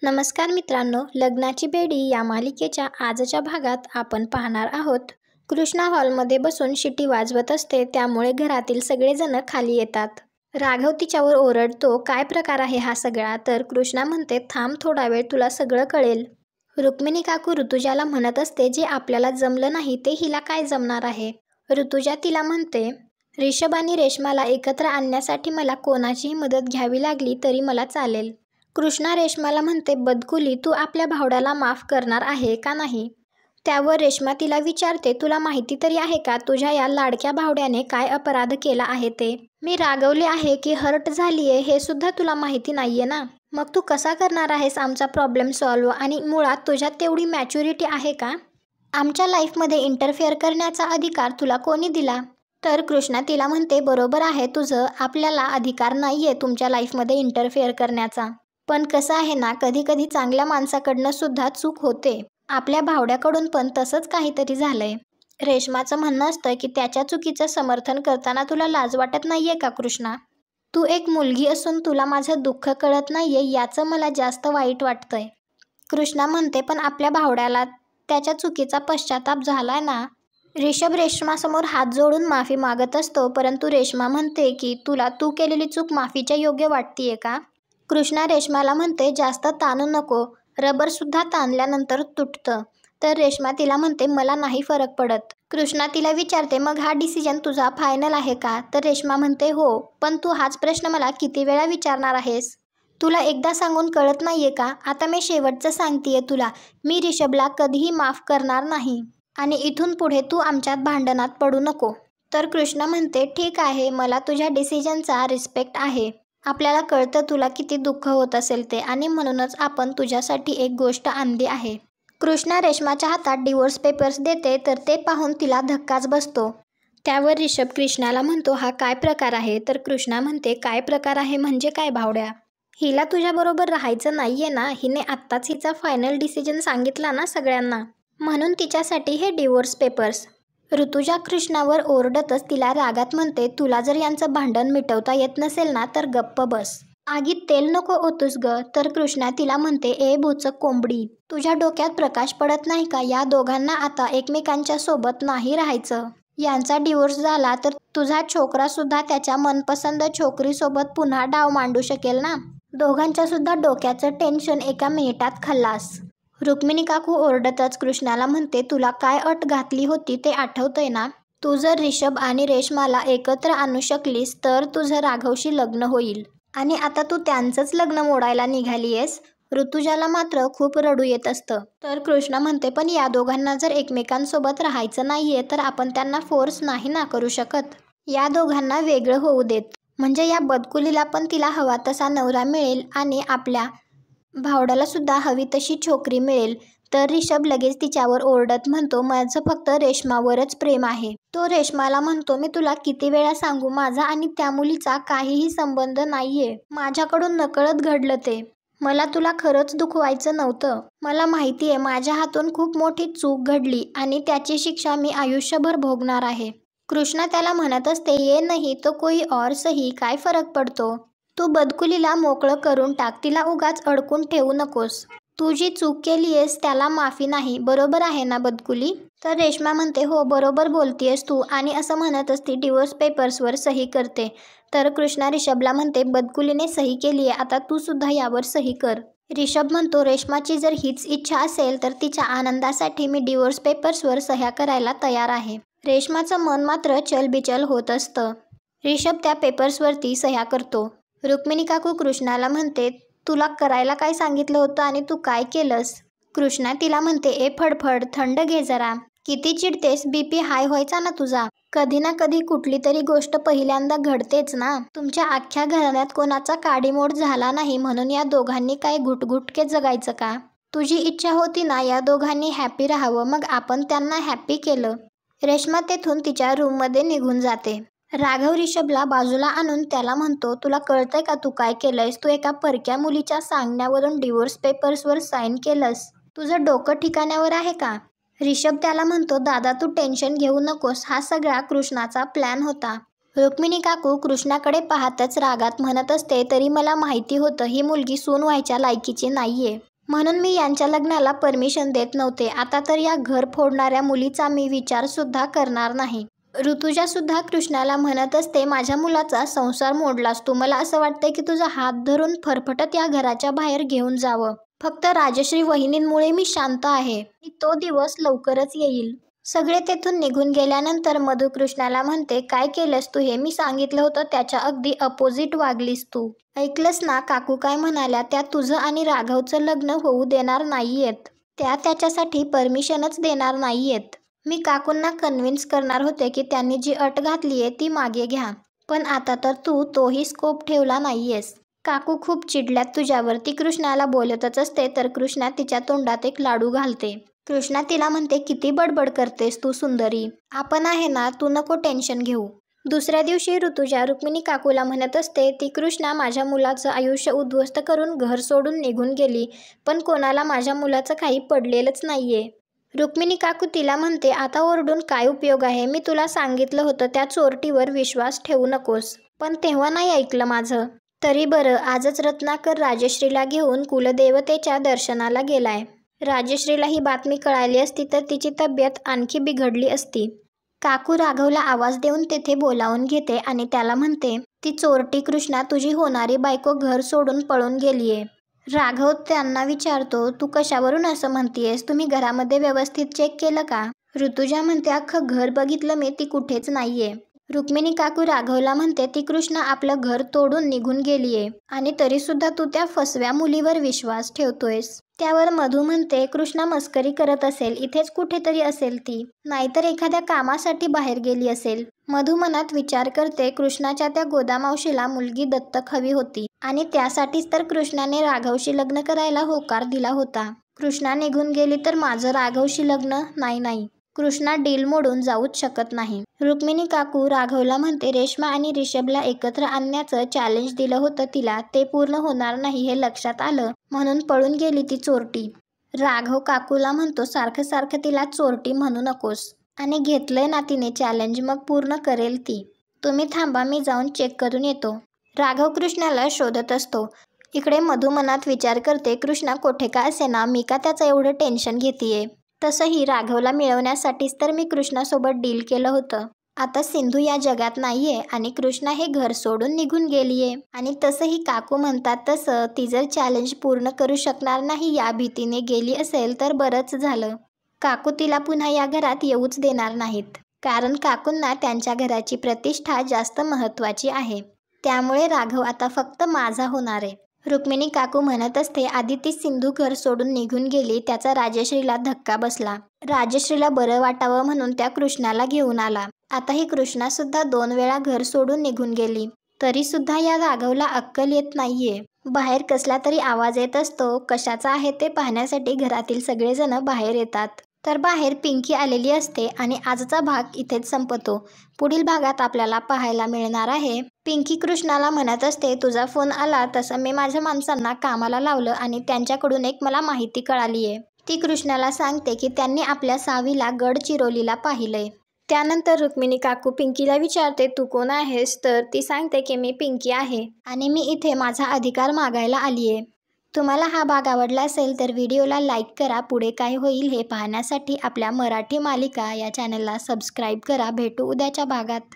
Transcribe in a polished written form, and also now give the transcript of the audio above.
नमस्कार मित्रांनो, लग्नाची बेडी या मालिकेच्या आजच्या भागात आपण पाहणार आहोत. कृष्णा हॉलमध्ये बसून शिटी वाजवत असते, त्यामुळे घरातील सगळेजण खाली येतात. राघव तिच्यावर ओरडतो, काय प्रकार आहे हा सगळा? तर कृष्णा म्हणते, थांब थोडा वेळ, तुला सगळं कळेल. रुक्मिणी काकू ऋतुजाला म्हणत असते, जे आपल्याला जमलं नाही ते हिला काय जमणार आहे. ऋतुजा तिला म्हणते, रिषभ आणि रेश्माला एकत्र आणण्यासाठी मला कोणाचीही मदत घ्यावी लागली तरी मला चालेल. कृष्णा रेश्माला म्हणते, बदकुली, तू आपल्या भावड्याला माफ करणार आहे का नाही? त्यावर रेश्मा तिला विचारते, तुला माहिती तरी आहे का तुझ्या या लाडक्या भावड्याने काय अपराध केला आहे ते? मी रागवले आहे की हर्ट झालीये हे सुद्धा तुला माहिती नाहीये ना? मग तू कसा करणार आहेस आमचा प्रॉब्लेम सॉल्व्ह? आणि मुळात तुझ्यात तेवढी मॅच्युरिटी आहे का? आमच्या लाईफमध्ये इंटरफेअर करण्याचा अधिकार तुला कोणी दिला? तर कृष्णा तिला म्हणते, बरोबर आहे तुझं, आपल्याला अधिकार नाहीये तुमच्या लाईफमध्ये इंटरफेअर करण्याचा. पण कसं आहे ना, कधी कधी चांगल्या माणसाकडनं सुद्धा चूक होते. आपल्या भावड्याकडून पण तसंच काहीतरी झालंय. रेश्माचं म्हणणं असतं की त्याच्या चुकीचं समर्थन करताना तुला लाज वाटत नाहीये का कृष्णा? तू एक मुलगी असून तुला माझं दुःख कळत नाहीये याचं मला जास्त वाईट वाटतंय. कृष्णा म्हणते, पण आपल्या भावड्याला त्याच्या चुकीचा पश्चाताप झालाय ना. रिषभ रेश्मासमोर हात जोडून माफी मागत असतो, परंतु रेश्मा म्हणते की तुला तू केलेली चूक माफीच्या योग्य वाटतीये का? कृष्णा रेश्माला म्हणते, जास्त ताणू नको, रबर सुद्धा ताणल्यानंतर तुटतं. तर रेश्मा तिला म्हणते, मला नाही फरक पडत. कृष्णा तिला विचारते, मग हा डिसिजन तुझा फायनल आहे का? तर रेश्मा म्हणते, हो, पण तू हाच प्रश्न मला किती वेळा विचारणार आहेस? तुला एकदा सांगून कळत नाहीये का? आता मी शेवटचं सांगतेय तुला, मी रिषभला कधीही माफ करणार नाही आणि इथून पुढे तू आमच्यात भांडणात पडू नको. तर कृष्णा म्हणते, ठीक आहे, मला तुझ्या डिसिजनचा रिस्पेक्ट आहे. आपल्याला कळतं तुला किती दुःख होत असेल ते, आणि म्हणूनच आपण तुझ्यासाठी एक गोष्ट आणली आहे. कृष्णा रेश्माच्या हातात डिवोर्स पेपर्स देते, तर ते पाहून तिला धक्काच बसतो. त्यावर रिषभ कृष्णाला म्हणतो, हा काय प्रकार आहे? तर कृष्णा म्हणते, काय प्रकार आहे म्हणजे काय भावड्या? हिला तुझ्याबरोबर राहायचं नाहीये ना? हिने आत्ताच हिचा फायनल डिसिजन सांगितला ना सगळ्यांना, म्हणून तिच्यासाठी हे डिवोर्स पेपर्स. ऋतुजा कृष्णावर ओरडतच तिला रागात म्हणते, तुला जर यांचं भांडण मिटवता येत नसेल ना तर गप्प बस. आगीत तेल नको ओतूस ग. तर कृष्णा तिला म्हणते, ए भोचक कोंबडी, तुझ्या डोक्यात प्रकाश पडत नाही का? या दोघांना आता एकमेकांच्या सोबत नाही राहायचं. यांचा डिवोर्स झाला तर तुझा छोकरा सुद्धा त्याच्या मनपसंद छोकरीसोबत पुन्हा डाव मांडू शकेल ना. दोघांच्या सुद्धा डोक्याचं टेन्शन एका मिनिटात खल्लास. रुक्मिणी काकू ओरडतच कृष्णाला म्हणते, तुला काय अट घातली होती ते आठवतंय ना? तू जर रिषभ आणि रेश्माला एकत्र आणू शकलीस तर तुझं राघवशी लग्न होईल, आणि आता तू त्यांचंच लग्न मोडायला निघालीयस. ऋतुजाला मात्र खूप रडू येत असतं. तर कृष्णा म्हणते, पण या दोघांना जर एकमेकांसोबत राहायचं नाहीये तर आपण त्यांना फोर्स नाही ना करू शकत. या दोघांना वेगळं होऊ देत, म्हणजे या बदकुलीला पण तिला हवा तसा नवरा मिळेल आणि आपल्या भावड्याला सुद्धा हवी तशी छोकरी मिळेल. तर रिषभ लगेच तिच्यावर ओरडत म्हणतो, माझं फक्त रेश्मावरच प्रेम आहे. तो रेश्माला म्हणतो, मी तुला किती वेळा सांगू, माझा आणि त्या मुलीचा काहीही संबंध नाहीये. माझ्याकडून नकळत घडलं ते. मला तुला खरंच दुखवायचं नव्हतं. मला माहितीये माझ्या हातून खूप मोठी चूक घडली आणि त्याची शिक्षा मी आयुष्यभर भोगणार आहे. कृष्णा त्याला म्हणत असते, ये नाही तो कोई और सही, काय फरक पडतो? तू बदकुलीला मोकळं करून टाक, तिला उगाच अडकून ठेवू नकोस. तू जी चूक केलीयस त्याला माफी नाही, बरोबर आहे ना बदकुली? तर रेश्मा म्हणते, हो बरोबर बोलतीयस तू, आणि असं म्हणतच ती डिवोर्स पेपर्सवर सही करते. तर कृष्णा रिषभला म्हणते, बदकुलीने सही केलीये, आता तू सुद्धा यावर सही कर. रिषभ म्हणतो, रेश्माची जर हीच इच्छा असेल तर तिच्या आनंदासाठी मी डिवोर्स पेपर्सवर सह्या करायला तयार आहे. रेश्माचं मन मात्र चलबिचल होत असतं. रिषभ त्या पेपर्सवरती सह्या करतो. रुक्मिणी काकू कृष्णाला म्हणते, तुला करायला काय सांगितलं होतं आणि तू काय केलंस? कृष्णा तिला म्हणते, ए फडफड, थंड घे जरा. किती चिडतेस? बीपी हाय व्हायचा ना तुझा. कधी ना कधी कुठली तरी गोष्ट पहिल्यांदा घडतेच ना. तुमच्या अख्ख्या घराण्यात कोणाचा काडीमोड झाला नाही म्हणून या दोघांनी काय घुटघुटके जगायचं का? तुझी इच्छा होती ना या दोघांनी हॅपी राहावं, मग आपण त्यांना हॅपी केलं. रेश्मा तेथून तिच्या रूममध्ये निघून जाते. राघव रिषभला बाजूला आणून त्याला म्हणतो, तुला कळतंय का तू काय केलंयस? तू एका परक्या मुलीच्या सांगण्यावरून डिवोर्स पेपर्सवर साईन केलंस. तुझं डोकं ठिकाण्यावर आहे का? रिषभ त्याला म्हणतो, दादा तू टेन्शन घेऊ नकोस, हा सगळा कृष्णाचा प्लॅन होता. रुक्मिणी काकू कृष्णाकडे पाहतच रागात म्हणत असते, तरी मला माहिती होतं ही मुलगी सून व्हायच्या लायकीची नाहीये. म्हणून मी यांच्या लग्नाला परमिशन देत नव्हते. आता तर या घर फोडणाऱ्या मुलीचा मी विचारसुद्धा करणार नाही. ऋतुजासुद्धा कृष्णाला म्हणत असते, माझ्या मुलाचा संसार मोडलास तू. मला असं वाटतंय की तुझा हात धरून फरफटत या घराच्या बाहेर घेऊन जावं. फक्त राजश्री वहिनींमुळे मी शांत आहे. तो दिवस लवकरच येईल. सगळे तेथून निघून गेल्यानंतर मधू कृष्णाला म्हणते, काय केलंस तू हे? मी सांगितलं होतं त्याच्या अगदी अपोजिट वागलीस तू. ऐकलंस ना काकू काय म्हणाल्या? त्या तुझं आणि राघवचं लग्न होऊ देणार नाहीयेत. त्या त्याच्यासाठी परमिशनच देणार नाहीयेत. मी काकूंना कन्व्हिन्स करणार होते की त्यांनी जी अट घातलीये ती मागे घ्या. पण आता तर तू तोही स्कोप ठेवला नाहीयेस. काकू खूप चिडल्यात तुझ्यावर. ती कृष्णाला बोलतच असते तर कृष्णा तिच्या तोंडात एक लाडू घालते. कृष्णा तिला म्हणते, किती बडबड करतेस तू सुंदरी. आपण आहे ना, तू नको टेन्शन घेऊ. दुसऱ्या दिवशी ऋतुजा रुक्मिणी काकूला म्हणत असते, ती कृष्णा माझ्या मुलाचं आयुष्य उद्ध्वस्त करून घर सोडून निघून गेली, पण कोणाला माझ्या मुलाचं काही पडलेलंच नाहीये. रुक्मिणी काकू तिला म्हणते, आता ओरडून काय उपयोग आहे? मी तुला सांगितलं होतं त्या चोरटीवर विश्वास ठेवू नकोस, पण तेव्हा नाही ऐकलं माझं. तरी बरं, आजच रत्नाकर राजश्रीला घेऊन कुलदेवतेच्या दर्शनाला गेलाय. राजश्रीला ही बातमी कळाली असती तर तिची तब्येत आणखी बिघडली असती. काकू राघवला आवाज देऊन तेथे बोलावून घेते आणि त्याला म्हणते, ती चोरटी कृष्णा तुझी होणारी बायको घर सोडून पळून गेलीये. राघव त्यांना विचारतो, तू कशावरून असं म्हणतीयस? तुम्ही घरामध्ये व्यवस्थित चेक केलं का? ऋतुजा म्हणते, अख्खं घर बघितलं मी, ती कुठेच नाहीये. रुक्मिणी काकू राघवला म्हणते, ती कृष्णा आपलं घर तोडून निघून गेलीये आणि तरी सुद्धा तू त्या फसव्या मुलीवर विश्वास ठेवतोयस. त्यावर मधू म्हणते, कृष्णा मस्करी करत असेल, इथेच कुठेतरी असेल ती, नाहीतर एखाद्या कामासाठी बाहेर गेली असेल. मधू मनात विचार करते, कृष्णाच्या त्या गोदामावशीला मुलगी दत्तक हवी होती आणि त्यासाठीच तर कृष्णाने राघवशी लग्न करायला होकार दिला होता. कृष्णा निघून गेली तर माझं राघवशी लग्न नाही. कृष्णा डील मोडून जाऊच शकत नाही. रुक्मिणी काकू राघवला म्हणते, रेश्मा आणि रिषभला एकत्र आणण्याचं चॅलेंज दिलं होतं तिला, ते पूर्ण होणार नाही हे लक्षात आलं म्हणून पळून गेली ती चोरटी. राघव काकूला म्हणतो, सारखं सारखं तिला चोरटी म्हणू नकोस. आणि घेतलंय ना तिने चॅलेंज, मग पूर्ण करेल ती. तुम्ही थांबा, मी जाऊन चेक करून येतो. राघव कृष्णाला शोधत असतो. इकडे मधू मनात विचार करते, कृष्णा कोठे का असेना, मी का त्याचं एवढं टेन्शन घेतीये? तसंही राघवला मिळवण्यासाठीच तर मी कृष्णासोबत डील केलं होतं. आता सिंधू या जगात नाहीये आणि कृष्णा हे घर सोडून निघून गेलीये. आणि तसंही काकू म्हणतात तसं ती जर चॅलेंज पूर्ण करू शकणार नाही या भीतीने गेली असेल तर बरंच झालं. काकू तिला पुन्हा या घरात येऊच देणार नाहीत, कारण काकूंना त्यांच्या घराची प्रतिष्ठा जास्त महत्त्वाची आहे. त्यामुळे राघव आता फक्त माझा होणार आहे. रुक्मिणी काकू म्हणत असते, आधी ती सिंधू घर सोडून निघून गेली, त्याचा राजश्रीला धक्का बसला. राजश्रीला बरं वाटावं म्हणून त्या कृष्णाला घेऊन आला. आता ही कृष्णा सुद्धा 2 वेळा घर सोडून निघून गेली, तरी सुद्धा या राघवला अक्कल येत नाहीये. बाहेर कसला तरी आवाज येत असतो. कशाचा आहे ते पाहण्यासाठी घरातील सगळेजण बाहेर येतात. तर बाहेर पिंकी आलेली असते आणि आजचा भाग इथेच संपतो. पुढील भागात आपल्याला पाहायला मिळणार आहे, पिंकी कृष्णाला म्हणत असते, तुझा फोन आला तसं मी माझ्या माणसांना कामाला लावलं आणि त्यांच्याकडून एक मला माहिती कळालीये. ती कृष्णाला सांगते की त्यांनी आपल्या सावीला गडचिरोलीला पाहिलंय. त्यानंतर रुक्मिणी काकू पिंकीला विचारते, तू कोण आहेस? तर ती सांगते की मी पिंकी आहे आणि मी इथे माझा अधिकार मागायला आलीये. तुम्हाला हा भाग आवडला असेल तर व्हिडिओला लाईक करा. पुढे काय होईल हे पाहण्यासाठी आपल्या मराठी मालिका या चॅनलला सबस्क्राईब करा. भेटू उद्याच्या भागात.